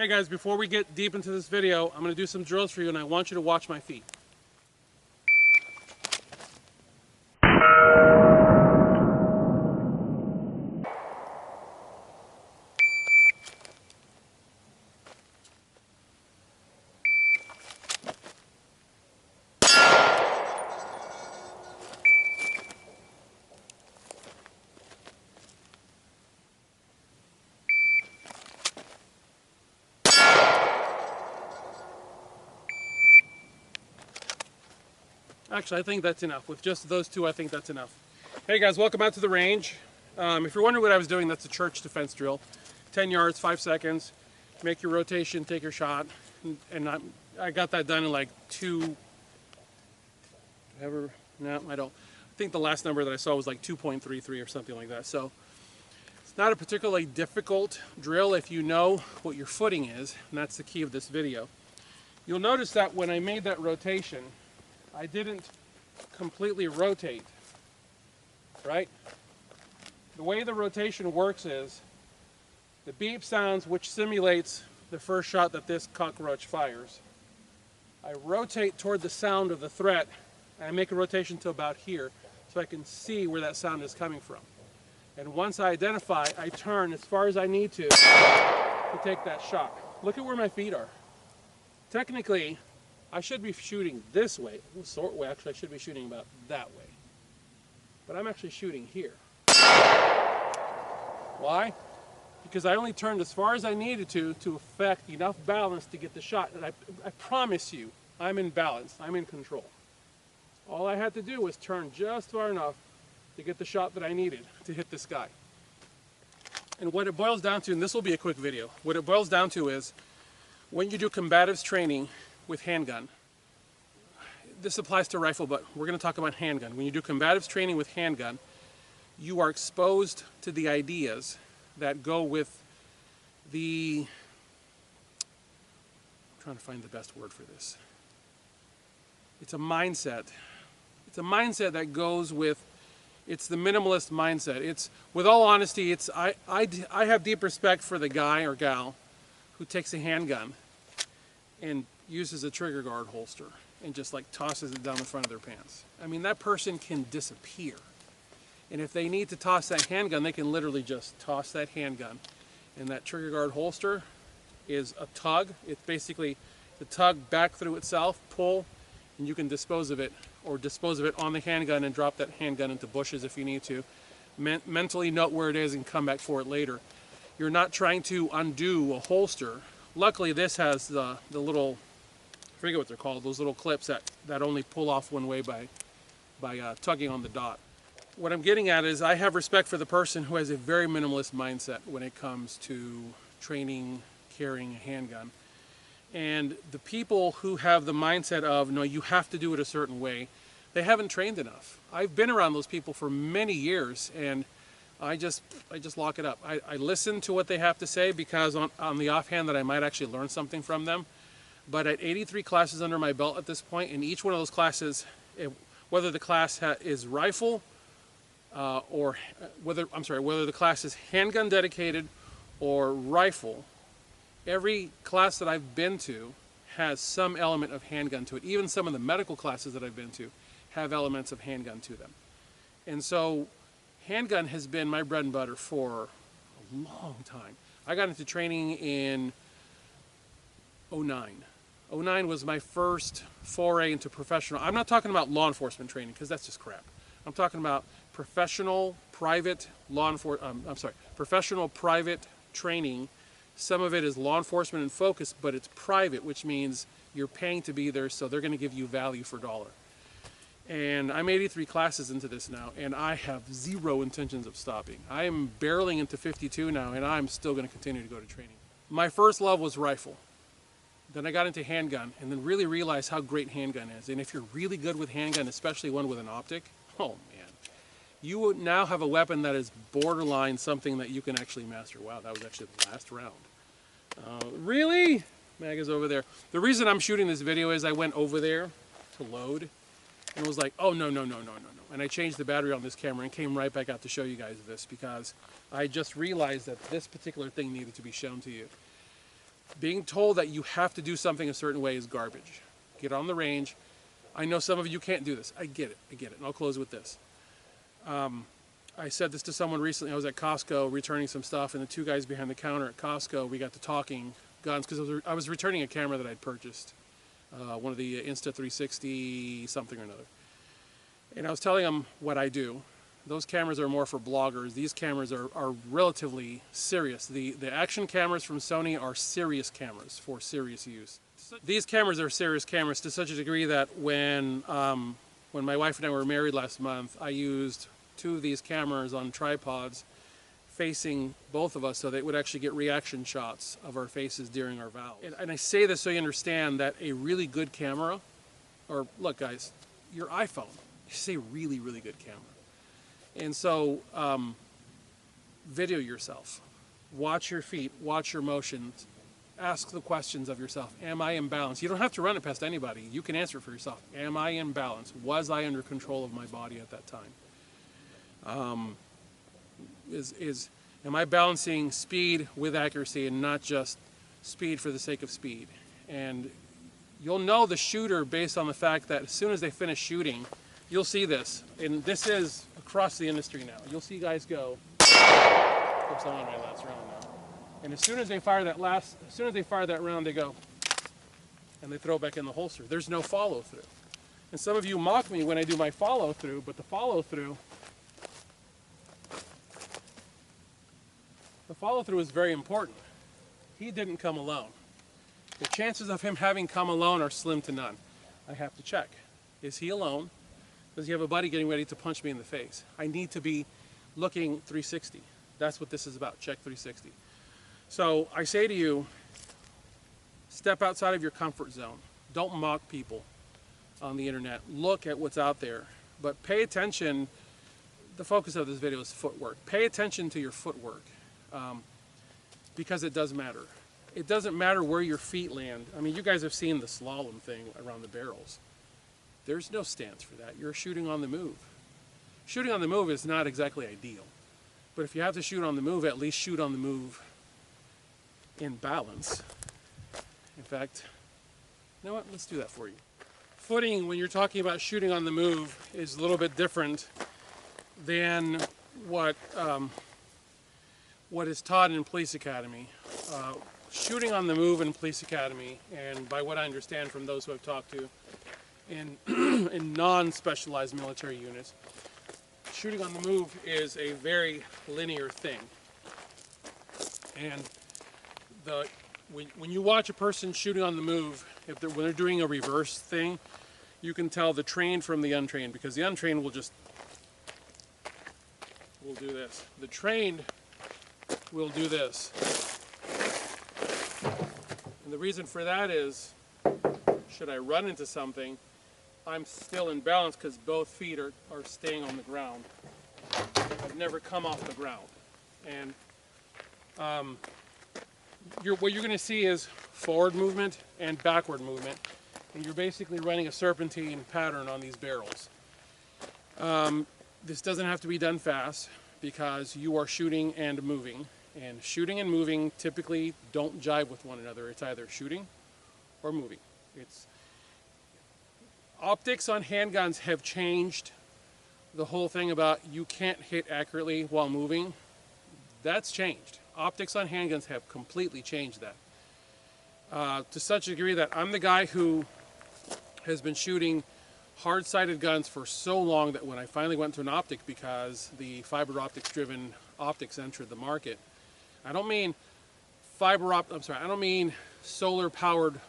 Hey guys, before we get deep into this video, I'm going to do some drills for you and I want you to watch my feet. Actually, I think that's enough. With just those two, I think that's enough. Hey guys, welcome out to the range. If you're wondering what I was doing, that's a church defense drill. 10 yards, 5 seconds, make your rotation, take your shot. And I got that done in like no, I don't. I think the last number that I saw was like 2.33 or something like that. So it's not a particularly difficult drill if you know what your footing is, and that's the key of this video. You'll notice that when I made that rotation, I didn't completely rotate, right? The way the rotation works is the beep sounds, which simulates the first shot that this cockroach fires. I rotate toward the sound of the threat, and I make a rotation to about here so I can see where that sound is coming from. And once I identify, I turn as far as I need to take that shot. Look at where my feet are. Technically, I should be shooting this way. Actually, I should be shooting about that way. But I'm actually shooting here. Why? Because I only turned as far as I needed to affect enough balance to get the shot. And I promise you, I'm in balance. I'm in control. All I had to do was turn just far enough to get the shot that I needed to hit this guy. And what it boils down to, and this will be a quick video, what it boils down to is when you do combatives training with handgun, this applies to rifle, but we're going to talk about handgun. When you do combatives training with handgun, you are exposed to the ideas that go with the, I'm trying to find the best word for this. It's a mindset. It's a mindset that goes with, it's the minimalist mindset. It's, with all honesty, it's, I have deep respect for the guy or gal who takes a handgun and uses a trigger guard holster and just like tosses it down the front of their pants. I mean, that person can disappear. And if they need to toss that handgun, they can literally just toss that handgun. And that trigger guard holster is a tug. It's basically the tug back through itself, pull, and you can dispose of it, or dispose of it on the handgun and drop that handgun into bushes if you need to. Mentally note where it is and come back for it later. You're not trying to undo a holster. Luckily, this has the little, I forget what they're called, those little clips that only pull off one way by tugging on the dot. What I'm getting at is I have respect for the person who has a very minimalist mindset when it comes to training, carrying a handgun. And the people who have the mindset of, no, you have to do it a certain way, they haven't trained enough. I've been around those people for many years, and I just lock it up. I listen to what they have to say because on the offhand that I might actually learn something from them. But at 83 classes under my belt at this point, in each one of those classes, whether the class is rifle, whether the class is handgun dedicated or rifle, every class that I've been to has some element of handgun to it. Even some of the medical classes that I've been to have elements of handgun to them. And so handgun has been my bread and butter for a long time. I got into training in 2009. 2009 was my first foray into professional. I'm not talking about law enforcement training because that's just crap. I'm talking about professional private professional private training. Some of it is law enforcement in focus, but it's private, which means you're paying to be there, so they're going to give you value for dollar. And I'm 83 classes into this now, and I have zero intentions of stopping. I am barreling into 52 now, and I'm still going to continue to go to training. My first love was rifle. Then I got into handgun, and then really realized how great handgun is. And if you're really good with handgun, especially one with an optic, oh man, you would now have a weapon that is borderline something that you can actually master. Wow, that was actually the last round. Really? Mag is over there. The reason I'm shooting this video is I went over there to load and was like, oh, no. And I changed the battery on this camera and came right back out to show you guys this because I just realized that this particular thing needed to be shown to you. Being told that you have to do something a certain way is garbage. Get on the range. I know some of you can't do this. I get it, and I'll close with this. I said this to someone recently. I was at Costco returning some stuff, and the two guys behind the counter at Costco, we got to talking guns, because I was returning a camera that I'd purchased, one of the Insta360 something or another. And I was telling them what I do. Those cameras are more for bloggers. These cameras are relatively serious. The action cameras from Sony are serious cameras for serious use. These cameras are serious cameras to such a degree that when my wife and I were married last month, I used 2 of these cameras on tripods facing both of us so that it would actually get reaction shots of our faces during our vows. And I say this so you understand that a really good camera, or look guys, your iPhone, you say really, really good camera. And so video yourself, watch your feet, watch your motions, ask the questions of yourself. Am I in balance? You don't have to run it past anybody. You can answer it for yourself. Am I in balance? Was I under control of my body at that time? Am I balancing speed with accuracy and not just speed for the sake of speed? And you'll know the shooter based on the fact that as soon as they finish shooting, you'll see this, and this is across the industry now. You'll see guys go, oops, I'm on my last round now. And as soon as they fire that round, they go, and they throw it back in the holster. There's no follow through. And some of you mock me when I do my follow through, but the follow through is very important. He didn't come alone. The chances of him having come alone are slim to none. I have to check. Is he alone? Does he have a buddy getting ready to punch me in the face? I need to be looking 360. That's what this is about, check 360. So I say to you, step outside of your comfort zone. Don't mock people on the internet. Look at what's out there, but pay attention. The focus of this video is footwork. Pay attention to your footwork because it does matter. It doesn't matter where your feet land. I mean, you guys have seen the slalom thing around the barrels. There's no stance for that. You're shooting on the move. Shooting on the move is not exactly ideal. But if you have to shoot on the move, at least shoot on the move in balance. In fact, you know what? Let's do that for you. Footing, when you're talking about shooting on the move, is a little bit different than what is taught in police academy. Shooting on the move in police academy, and by what I understand from those who I've talked to, in non-specialized military units, shooting on the move is a very linear thing. And when you watch a person shooting on the move, when they're doing a reverse thing, you can tell the trained from the untrained, because the untrained will do this. The trained will do this. And the reason for that is, should I run into something, I'm still in balance because both feet are staying on the ground. I've never come off the ground. And what you're going to see is forward movement and backward movement. And you're basically running a serpentine pattern on these barrels. This doesn't have to be done fast because you are shooting and moving. And shooting and moving typically don't jive with one another. It's either shooting or moving. Optics on handguns have changed the whole thing about you can't hit accurately while moving. That's changed. Optics on handguns have completely changed that. To such a degree that I'm the guy who has been shooting hard-sighted guns for so long that when I finally went to an optic because the fiber optics driven optics entered the market, I don't mean I don't mean solar powered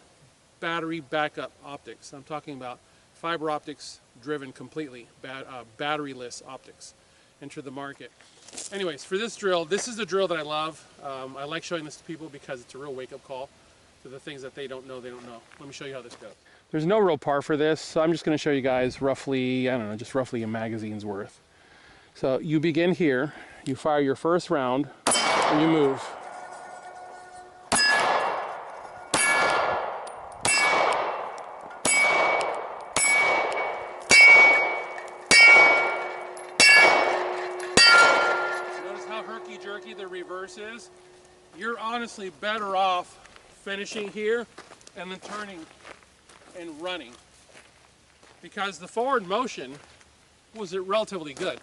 battery backup optics. I'm talking about fiber optics driven completely, batteryless optics enter the market. Anyways, for this drill, this is the drill that I love. I like showing this to people because it's a real wake-up call to the things that they don't know. Let me show you how this goes. There's no real par for this, so I'm just going to show you guys roughly, I don't know, just roughly a magazine's worth. So you begin here, you fire your first round, and you move. Notice how herky-jerky the reverse is? You're honestly better off finishing here and then turning and running. Because the forward motion was relatively good.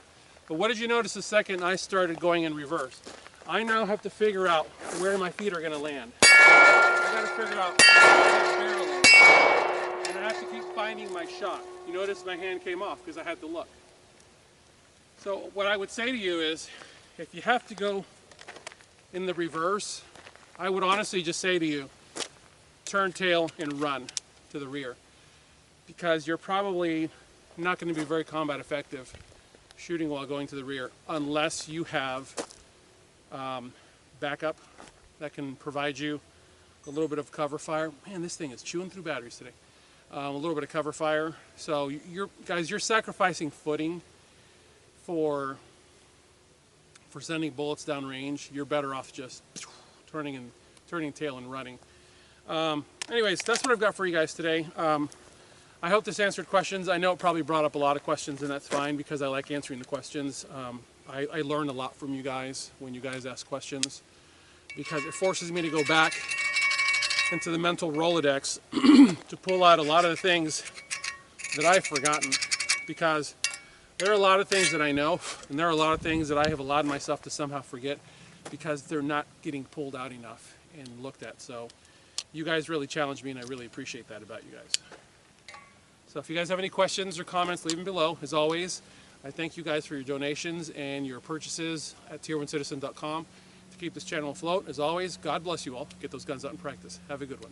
But what did you notice the second I started going in reverse? I now have to figure out where my feet are going to land. I got to figure out where the barrel is. And I have to keep finding my shot. You notice my hand came off because I had to look. So what I would say to you is, if you have to go in the reverse, I would honestly just say to you, turn tail and run to the rear. Because you're probably not going to be very combat effective shooting while going to the rear unless you have backup that can provide you a little bit of cover fire. Man, this thing is chewing through batteries today. A little bit of cover fire. So you're sacrificing footing for sending bullets down range. You're better off just turning tail and running. Anyways, that's what I've got for you guys today. I hope this answered questions. I know it probably brought up a lot of questions, and that's fine because I like answering the questions. I learn a lot from you guys when you guys ask questions because it forces me to go back into the mental Rolodex to pull out a lot of the things that I've forgotten, because there are a lot of things that I know, and there are a lot of things that I have allowed myself to somehow forget because they're not getting pulled out enough and looked at. So you guys really challenge me, and I really appreciate that about you guys. So if you guys have any questions or comments, leave them below. As always, I thank you guys for your donations and your purchases at tier1citizen.com to keep this channel afloat. As always, God bless you all. Get those guns out and practice. Have a good one.